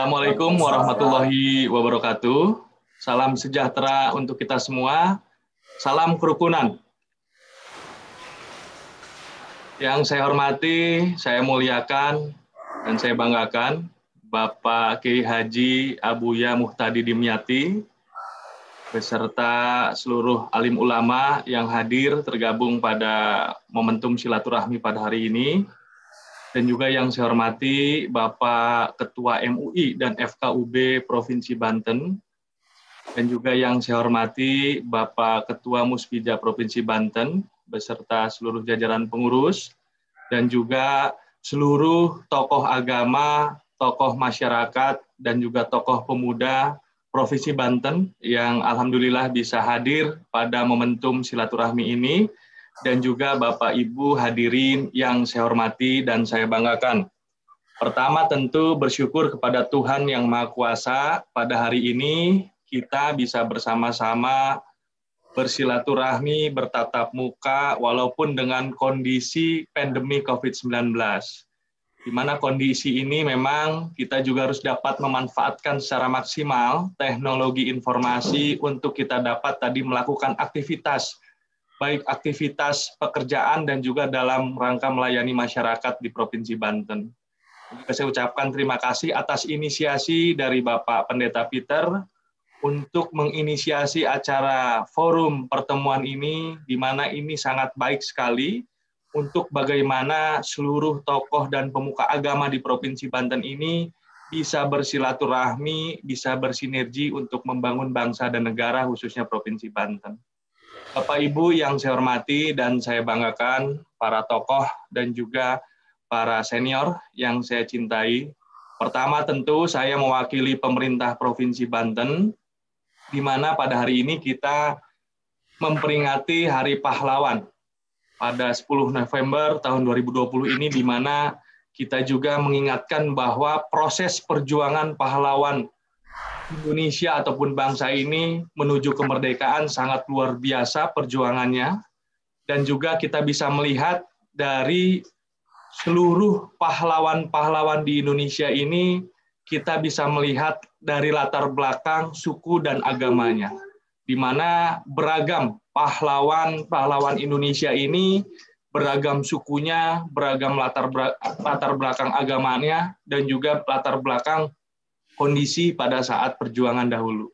Assalamualaikum warahmatullahi wabarakatuh. Salam sejahtera untuk kita semua. Salam kerukunan. Yang saya hormati, saya muliakan, dan saya banggakan Bapak Kiai Haji Abuya Muhtadi Dimyati, beserta seluruh alim ulama yang hadir tergabung pada momentum silaturahmi pada hari ini. Dan juga yang saya hormati Bapak Ketua MUI dan FKUB Provinsi Banten, dan juga yang saya hormati Bapak Ketua Muspida Provinsi Banten, beserta seluruh jajaran pengurus, dan juga seluruh tokoh agama, tokoh masyarakat, dan juga tokoh pemuda Provinsi Banten yang alhamdulillah bisa hadir pada momentum silaturahmi ini, dan juga Bapak Ibu hadirin yang saya hormati dan saya banggakan. Pertama tentu bersyukur kepada Tuhan Yang Maha Kuasa, pada hari ini kita bisa bersama-sama bersilaturahmi, bertatap muka, walaupun dengan kondisi pandemi COVID-19. Di mana kondisi ini memang kita juga harus dapat memanfaatkan secara maksimal teknologi informasi untuk kita dapat tadi melakukan aktivitas, baik aktivitas pekerjaan dan juga dalam rangka melayani masyarakat di Provinsi Banten. Juga saya ucapkan terima kasih atas inisiasi dari Bapak Pendeta Peter untuk menginisiasi acara forum pertemuan ini, di mana ini sangat baik sekali untuk bagaimana seluruh tokoh dan pemuka agama di Provinsi Banten ini bisa bersilaturahmi, bisa bersinergi untuk membangun bangsa dan negara, khususnya Provinsi Banten. Bapak Ibu yang saya hormati dan saya banggakan, para tokoh dan juga para senior yang saya cintai. Pertama tentu saya mewakili pemerintah Provinsi Banten, di mana pada hari ini kita memperingati Hari Pahlawan pada 10 November tahun 2020 ini, di mana kita juga mengingatkan bahwa proses perjuangan pahlawan Indonesia ataupun bangsa ini menuju kemerdekaan sangat luar biasa perjuangannya, dan juga kita bisa melihat dari seluruh pahlawan-pahlawan di Indonesia ini, kita bisa melihat dari latar belakang suku dan agamanya, di mana beragam pahlawan Indonesia ini, beragam sukunya, beragam latar belakang agamanya, dan juga latar belakang kondisi pada saat perjuangan dahulu.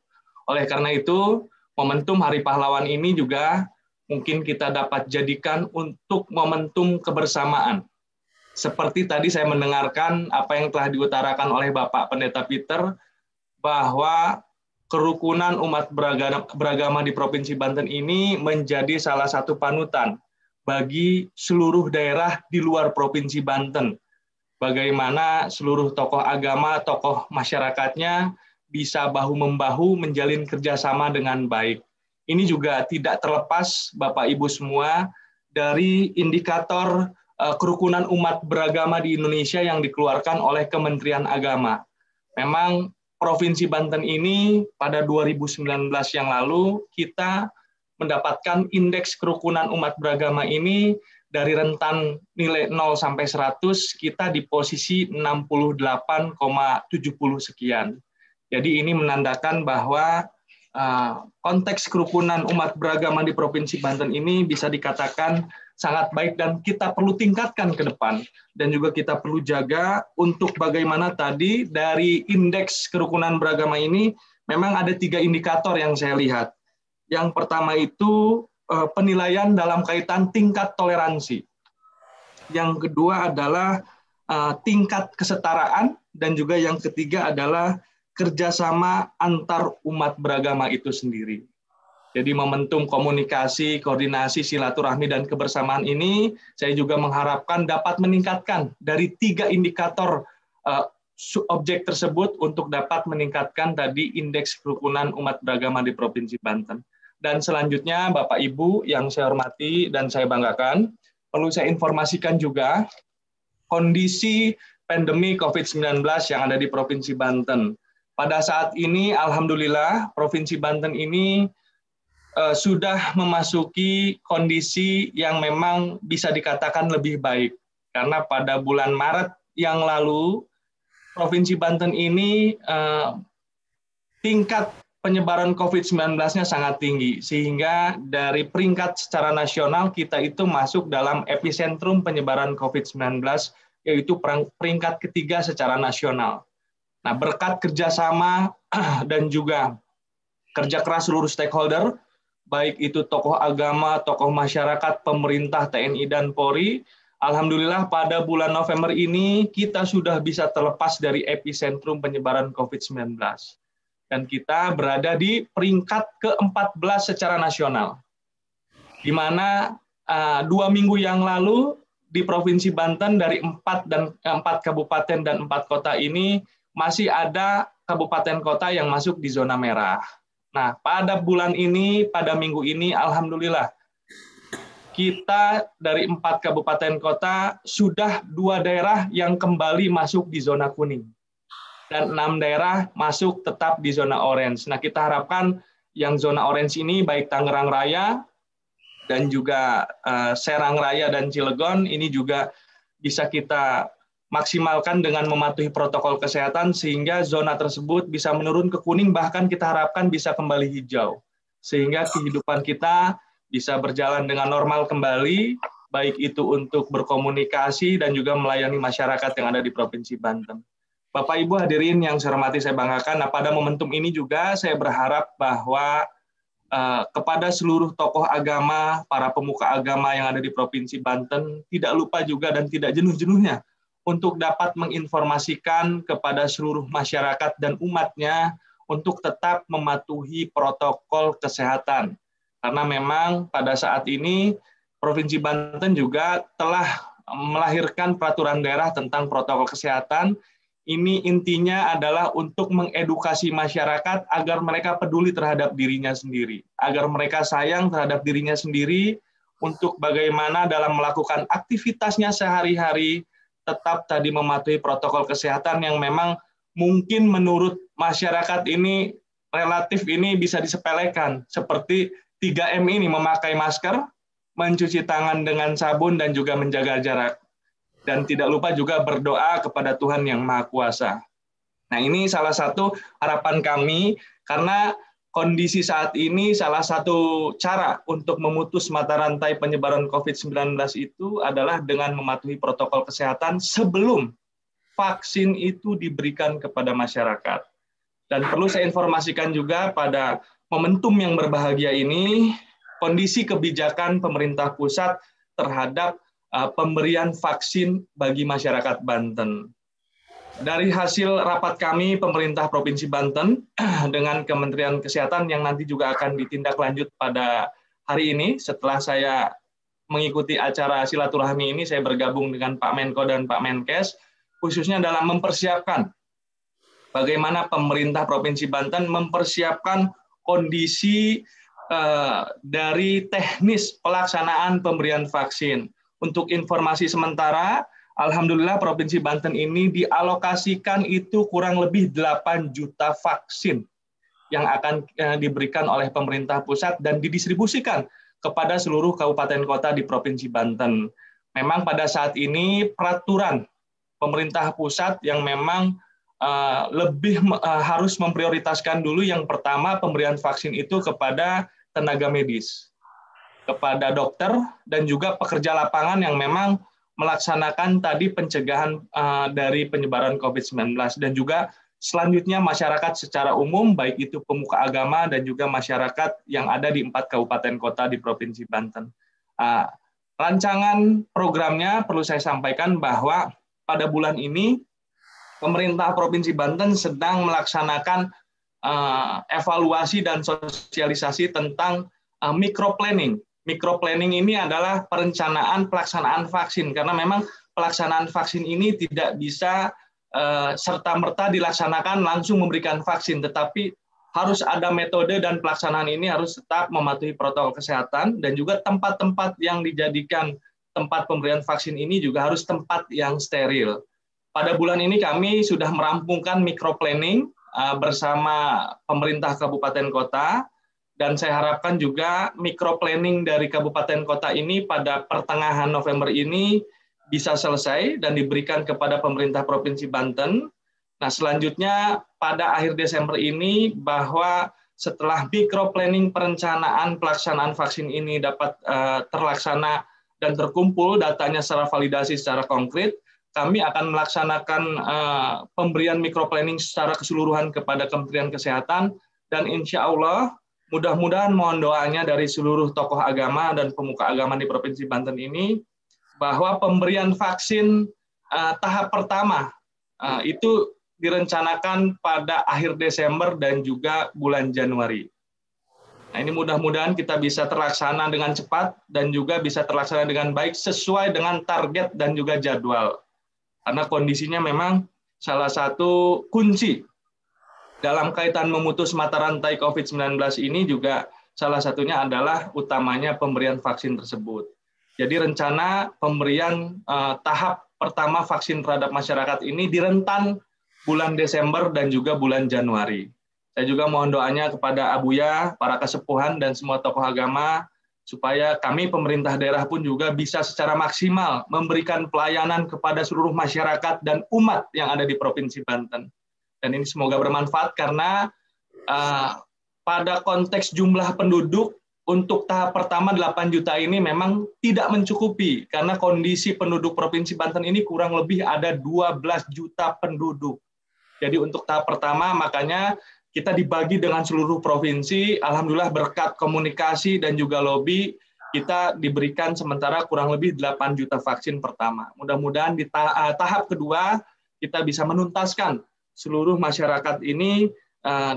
Oleh karena itu, momentum Hari Pahlawan ini juga mungkin kita dapat jadikan untuk momentum kebersamaan. Seperti tadi saya mendengarkan apa yang telah diutarakan oleh Bapak Pendeta Peter, bahwa kerukunan umat beragama di Provinsi Banten ini menjadi salah satu panutan bagi seluruh daerah di luar Provinsi Banten. Bagaimana seluruh tokoh agama, tokoh masyarakatnya bisa bahu-membahu menjalin kerjasama dengan baik. Ini juga tidak terlepas, Bapak Ibu semua, dari indikator kerukunan umat beragama di Indonesia yang dikeluarkan oleh Kementerian Agama. Memang Provinsi Banten ini pada 2019 yang lalu, kita mendapatkan indeks kerukunan umat beragama ini dari rentan nilai 0 sampai 100, kita di posisi 68,70 sekian. Jadi ini menandakan bahwa konteks kerukunan umat beragama di Provinsi Banten ini bisa dikatakan sangat baik dan kita perlu tingkatkan ke depan. Dan juga kita perlu jaga untuk bagaimana tadi dari indeks kerukunan beragama ini memang ada 3 indikator yang saya lihat. Yang pertama itu penilaian dalam kaitan tingkat toleransi. Yang kedua adalah tingkat kesetaraan, dan juga yang ketiga adalah kerjasama antar umat beragama itu sendiri. Jadi momentum komunikasi, koordinasi, silaturahmi, dan kebersamaan ini saya juga mengharapkan dapat meningkatkan dari 3 indikator objek tersebut untuk dapat meningkatkan tadi indeks kerukunan umat beragama di Provinsi Banten. Dan selanjutnya, Bapak Ibu yang saya hormati dan saya banggakan, perlu saya informasikan juga kondisi pandemi COVID-19 yang ada di Provinsi Banten. Pada saat ini, alhamdulillah, Provinsi Banten ini sudah memasuki kondisi yang memang bisa dikatakan lebih baik. Karena pada bulan Maret yang lalu, Provinsi Banten ini tingkat penyebaran COVID-19-nya sangat tinggi, sehingga dari peringkat secara nasional kita itu masuk dalam epicentrum penyebaran COVID-19, yaitu peringkat ketiga secara nasional. Nah, berkat kerjasama dan juga kerja keras seluruh stakeholder, baik itu tokoh agama, tokoh masyarakat, pemerintah, TNI, dan Polri, alhamdulillah pada bulan November ini kita sudah bisa terlepas dari epicentrum penyebaran COVID-19. Dan kita berada di peringkat ke-14 secara nasional. Di mana 2 minggu yang lalu di Provinsi Banten dari 4 kabupaten dan 4 kota ini masih ada kabupaten kota yang masuk di zona merah. Nah, pada bulan ini, pada minggu ini, alhamdulillah, kita dari 4 kabupaten kota sudah 2 daerah yang kembali masuk di zona kuning. Dan 6 daerah masuk tetap di zona orange. Nah, kita harapkan yang zona orange ini, baik Tangerang Raya, dan juga Serang Raya dan Cilegon, ini juga bisa kita maksimalkan dengan mematuhi protokol kesehatan, sehingga zona tersebut bisa menurun ke kuning, bahkan kita harapkan bisa kembali hijau. Sehingga kehidupan kita bisa berjalan dengan normal kembali, baik itu untuk berkomunikasi dan juga melayani masyarakat yang ada di Provinsi Banten. Bapak Ibu hadirin yang saya hormati, saya banggakan. Nah, pada momentum ini juga saya berharap bahwa kepada seluruh tokoh agama, para pemuka agama yang ada di Provinsi Banten, tidak lupa juga dan tidak jenuh-jenuhnya untuk dapat menginformasikan kepada seluruh masyarakat dan umatnya untuk tetap mematuhi protokol kesehatan. Karena memang pada saat ini Provinsi Banten juga telah melahirkan peraturan daerah tentang protokol kesehatan. Ini intinya adalah untuk mengedukasi masyarakat agar mereka peduli terhadap dirinya sendiri, agar mereka sayang terhadap dirinya sendiri untuk bagaimana dalam melakukan aktivitasnya sehari-hari tetap tadi mematuhi protokol kesehatan yang memang mungkin menurut masyarakat ini relatif ini bisa disepelekan, seperti 3M ini, memakai masker, mencuci tangan dengan sabun, dan juga menjaga jarak. Dan tidak lupa juga berdoa kepada Tuhan yang Maha Kuasa. Nah, ini salah satu harapan kami, karena kondisi saat ini salah satu cara untuk memutus mata rantai penyebaran COVID-19 itu adalah dengan mematuhi protokol kesehatan sebelum vaksin itu diberikan kepada masyarakat. Dan perlu saya informasikan juga pada momentum yang berbahagia ini, kondisi kebijakan pemerintah pusat terhadap pemberian vaksin bagi masyarakat Banten. Dari hasil rapat kami pemerintah Provinsi Banten dengan Kementerian Kesehatan yang nanti juga akan ditindaklanjut pada hari ini, setelah saya mengikuti acara silaturahmi ini, saya bergabung dengan Pak Menko dan Pak Menkes, khususnya dalam mempersiapkan bagaimana pemerintah Provinsi Banten mempersiapkan kondisi dari teknis pelaksanaan pemberian vaksin. Untuk informasi sementara, alhamdulillah Provinsi Banten ini dialokasikan itu kurang lebih 8 juta vaksin yang akan diberikan oleh pemerintah pusat dan didistribusikan kepada seluruh kabupaten kota di Provinsi Banten. Memang pada saat ini peraturan pemerintah pusat yang memang lebih harus memprioritaskan dulu, yang pertama pemberian vaksin itu kepada tenaga medis, kepada dokter, dan juga pekerja lapangan yang memang melaksanakan tadi pencegahan dari penyebaran COVID-19, dan juga selanjutnya masyarakat secara umum, baik itu pemuka agama dan juga masyarakat yang ada di 4 kabupaten kota di Provinsi Banten. Rancangan programnya perlu saya sampaikan bahwa pada bulan ini pemerintah Provinsi Banten sedang melaksanakan evaluasi dan sosialisasi tentang microplanning. Microplanning ini adalah perencanaan pelaksanaan vaksin, karena memang pelaksanaan vaksin ini tidak bisa serta-merta dilaksanakan langsung memberikan vaksin, tetapi harus ada metode dan pelaksanaan ini harus tetap mematuhi protokol kesehatan, dan juga tempat-tempat yang dijadikan tempat pemberian vaksin ini juga harus tempat yang steril. Pada bulan ini kami sudah merampungkan microplanning bersama pemerintah kabupaten kota, dan saya harapkan juga microplanning dari kabupaten kota ini pada pertengahan November ini bisa selesai dan diberikan kepada pemerintah Provinsi Banten. Nah, selanjutnya pada akhir Desember ini bahwa setelah micro planning perencanaan pelaksanaan vaksin ini dapat terlaksana dan terkumpul datanya secara validasi secara konkret, kami akan melaksanakan pemberian micro planning secara keseluruhan kepada Kementerian Kesehatan, dan insya Allah mudah-mudahan mohon doanya dari seluruh tokoh agama dan pemuka agama di Provinsi Banten ini bahwa pemberian vaksin tahap pertama itu direncanakan pada akhir Desember dan juga bulan Januari. Nah, ini mudah-mudahan kita bisa terlaksana dengan cepat dan juga bisa terlaksana dengan baik sesuai dengan target dan juga jadwal. Karena kondisinya memang salah satu kunci dalam kaitan memutus mata rantai COVID-19 ini juga salah satunya adalah utamanya pemberian vaksin tersebut. Jadi rencana pemberian tahap pertama vaksin terhadap masyarakat ini di rentan bulan Desember dan juga bulan Januari. Saya juga mohon doanya kepada Abuya, para kesepuhan, dan semua tokoh agama, supaya kami pemerintah daerah pun juga bisa secara maksimal memberikan pelayanan kepada seluruh masyarakat dan umat yang ada di Provinsi Banten. Dan ini semoga bermanfaat karena pada konteks jumlah penduduk untuk tahap pertama 8 juta ini memang tidak mencukupi karena kondisi penduduk Provinsi Banten ini kurang lebih ada 12 juta penduduk. Jadi untuk tahap pertama makanya kita dibagi dengan seluruh provinsi, alhamdulillah berkat komunikasi dan juga lobby, kita diberikan sementara kurang lebih 8 juta vaksin pertama. Mudah-mudahan di tahap kedua, kita bisa menuntaskan seluruh masyarakat ini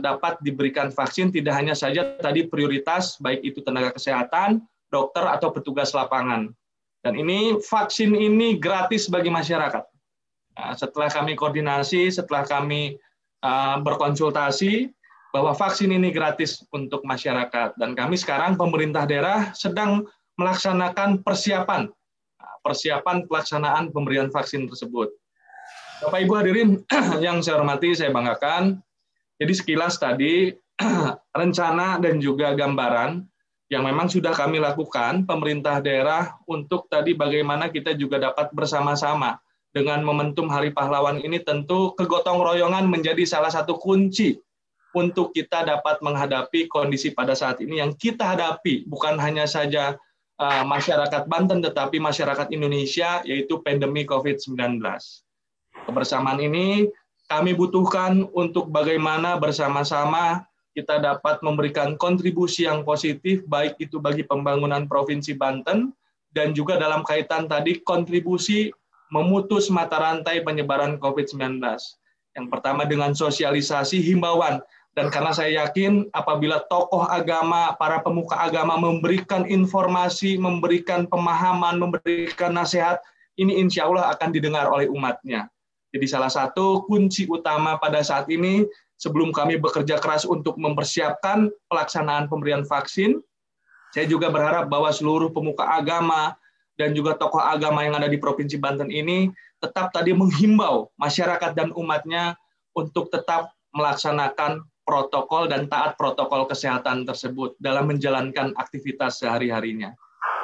dapat diberikan vaksin, tidak hanya saja tadi prioritas, baik itu tenaga kesehatan, dokter, atau petugas lapangan. Dan ini vaksin ini gratis bagi masyarakat. Setelah kami koordinasi, setelah kami berkonsultasi bahwa vaksin ini gratis untuk masyarakat, dan kami sekarang pemerintah daerah sedang melaksanakan persiapan pelaksanaan pemberian vaksin tersebut. Bapak Ibu hadirin yang saya hormati, saya banggakan. Jadi sekilas tadi rencana dan juga gambaran yang memang sudah kami lakukan pemerintah daerah untuk tadi bagaimana kita juga dapat bersama-sama dengan momentum Hari Pahlawan ini, tentu kegotong royongan menjadi salah satu kunci untuk kita dapat menghadapi kondisi pada saat ini yang kita hadapi, bukan hanya saja masyarakat Banten, tetapi masyarakat Indonesia, yaitu pandemi COVID-19. Kebersamaan ini kami butuhkan untuk bagaimana bersama-sama kita dapat memberikan kontribusi yang positif, baik itu bagi pembangunan Provinsi Banten, dan juga dalam kaitan tadi kontribusi memutus mata rantai penyebaran COVID-19. Yang pertama dengan sosialisasi himbauan, dan karena saya yakin apabila tokoh agama, para pemuka agama memberikan informasi, memberikan pemahaman, memberikan nasihat, ini insya Allah akan didengar oleh umatnya. Jadi salah satu kunci utama pada saat ini, sebelum kami bekerja keras untuk mempersiapkan pelaksanaan pemberian vaksin, saya juga berharap bahwa seluruh pemuka agama, dan juga tokoh agama yang ada di Provinsi Banten ini tetap tadi menghimbau masyarakat dan umatnya untuk tetap melaksanakan protokol dan taat protokol kesehatan tersebut dalam menjalankan aktivitas sehari-harinya.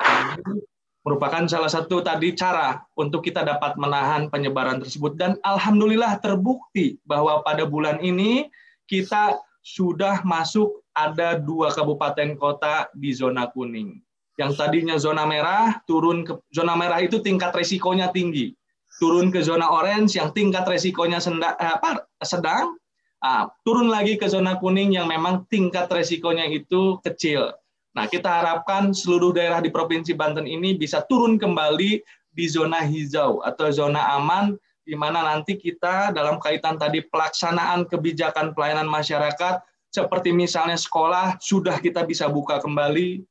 Ini merupakan salah satu tadi cara untuk kita dapat menahan penyebaran tersebut, dan alhamdulillah terbukti bahwa pada bulan ini kita sudah masuk ada 2 kabupaten kota di zona kuning. Yang tadinya zona merah, turun ke zona merah itu tingkat resikonya tinggi. Turun ke zona orange yang tingkat resikonya sedang, turun lagi ke zona kuning yang memang tingkat resikonya itu kecil. Nah, kita harapkan seluruh daerah di Provinsi Banten ini bisa turun kembali di zona hijau atau zona aman, di mana nanti kita dalam kaitan tadi pelaksanaan kebijakan pelayanan masyarakat, seperti misalnya sekolah, sudah kita bisa buka kembali,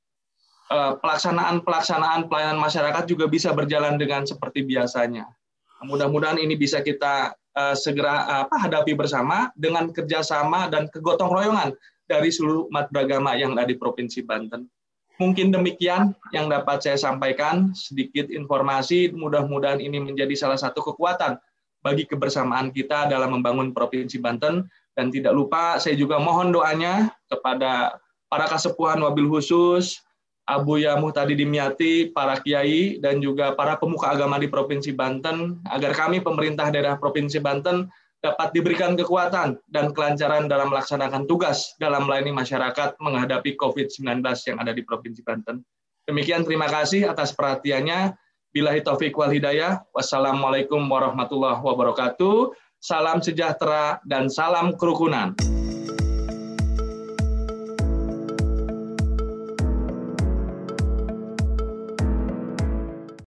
pelaksanaan pelayanan masyarakat juga bisa berjalan dengan seperti biasanya. Mudah-mudahan ini bisa kita segera hadapi bersama dengan kerjasama dan kegotong royongan dari seluruh umat beragama yang ada di Provinsi Banten. Mungkin demikian yang dapat saya sampaikan, sedikit informasi, mudah-mudahan ini menjadi salah satu kekuatan bagi kebersamaan kita dalam membangun Provinsi Banten. Dan tidak lupa, saya juga mohon doanya kepada para kasepuhan wabil khusus, Abuya Muhtadi Dimyati, para kiai, dan juga para pemuka agama di Provinsi Banten, agar kami pemerintah daerah Provinsi Banten dapat diberikan kekuatan dan kelancaran dalam melaksanakan tugas dalam melayani masyarakat menghadapi COVID-19 yang ada di Provinsi Banten. Demikian, terima kasih atas perhatiannya. Billahi taufiq wal hidayah. Wassalamualaikum warahmatullahi wabarakatuh. Salam sejahtera dan salam kerukunan.